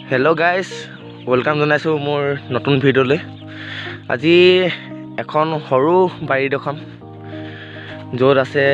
Hello' guys, welcome জনাইছোঁ মোৰ নতুন ভিডিঅ'লৈ। আজি এখন সৰু বাৰী দেখাম, য'ত আছে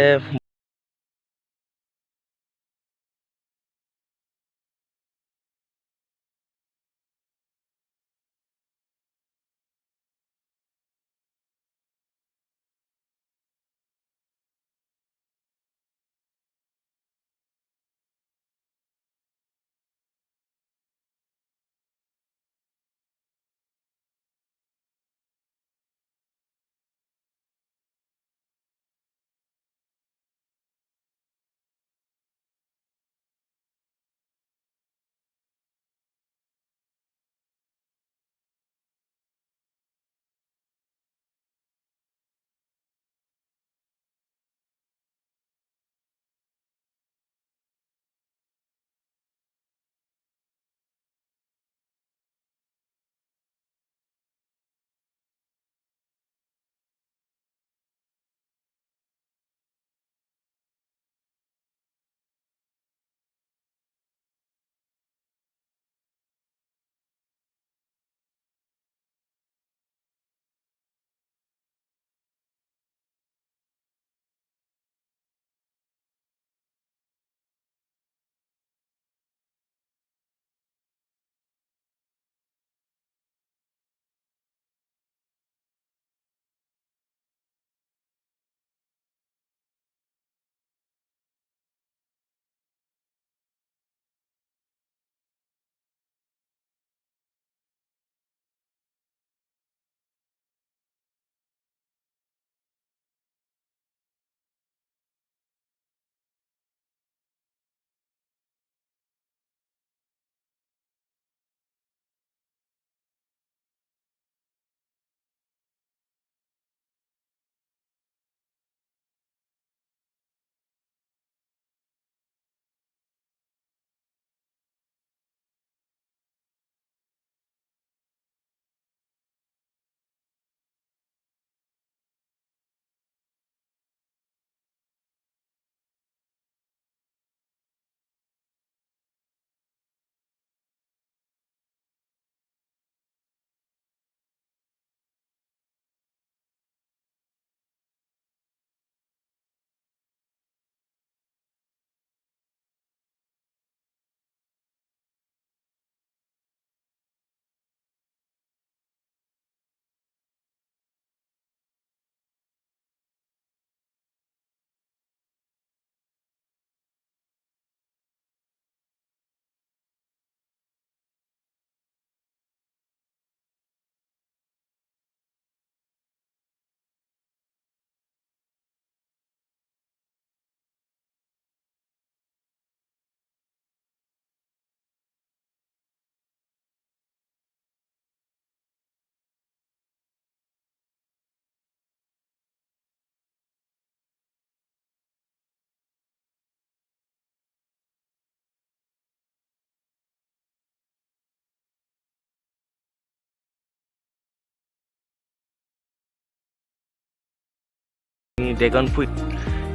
ড্ৰেগন ফ্ৰুইট।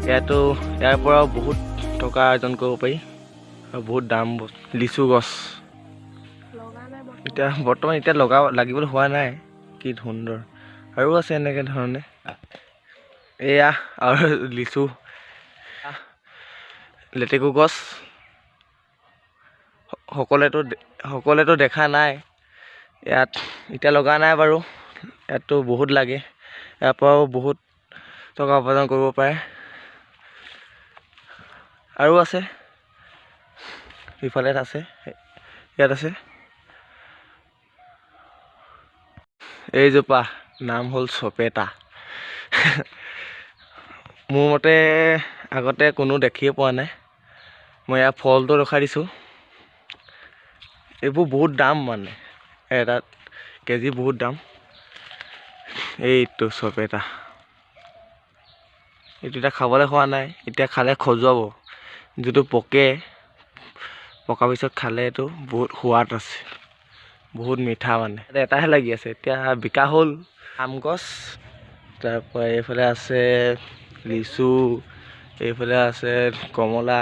ইয়াৰ পৰাও বহুত টকা আৰ্জন কৰিব পাৰি আৰু বহুত দাম। লিচু গছ বৰ্তমান লাগিবলৈ হোৱা নাই। কি সুন্দৰ আৰু আছে এনেকৈ ধৰণে। এয়া আৰু লিচু, লেটেকু গছ সকলোৱেতো দেখা নাই ইয়াত। এতিয়া লগা নাই বাৰু, ইয়াততো বহুত লাগে। ইয়াৰ পৰাও বহুত টকা উপাৰ্জন কৰিব পাৰে। আৰু আছে, ইফালে আছে, ইয়াত আছে। এইজোপা নাম হ'ল চপেটা। মোৰ মতে আগতে কোনো দেখিয়ে পোৱা নাই। মই ইয়াৰ ফলটো ৰখাই দিছোঁ। এইবোৰ বহুত দাম, মানে এটাত কেজি বহুত দাম। এইটো চপেটা, এইটো এতিয়া খাবলৈ হোৱা নাই। এতিয়া খালে খজুৱাব। যিটো পকাৰ পিছত খালে এইটো বহুত সোৱাদ আছে, বহুত মিঠা। মানে এটাহে লাগি আছে, এতিয়া বিকা হ'ল। আম গছ, তাৰপৰা এইফালে আছে লিচু, এইফালে আছে কমলা।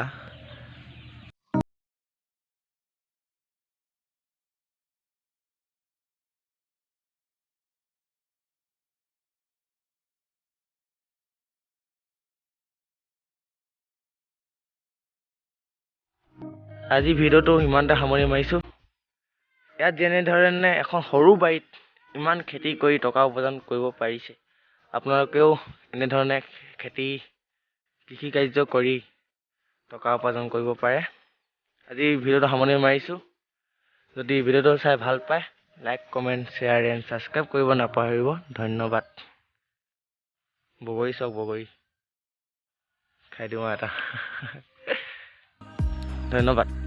আজি ভিডিঅ'টো ইমানটা সামৰি মাৰিছোঁ। ইয়াত যেনেধৰণে এখন সৰু বাৰীত ইমান খেতি কৰি টকা উপাৰ্জন কৰিব পাৰিছে, আপোনালোকেও এনেধৰণে কৃষি কাৰ্য কৰি টকা উপাৰ্জন কৰিব পাৰে। আজি ভিডিঅ'টো সামৰি মাৰিছোঁ। যদি ভিডিঅ'টো চাই ভাল পায়, like, comment, share and subscribe কৰিব নাপাহৰিব। ধন্যবাদ। বগৰী চাওক, বগৰী খাই দিওঁ এটা। ধন্যবাদ।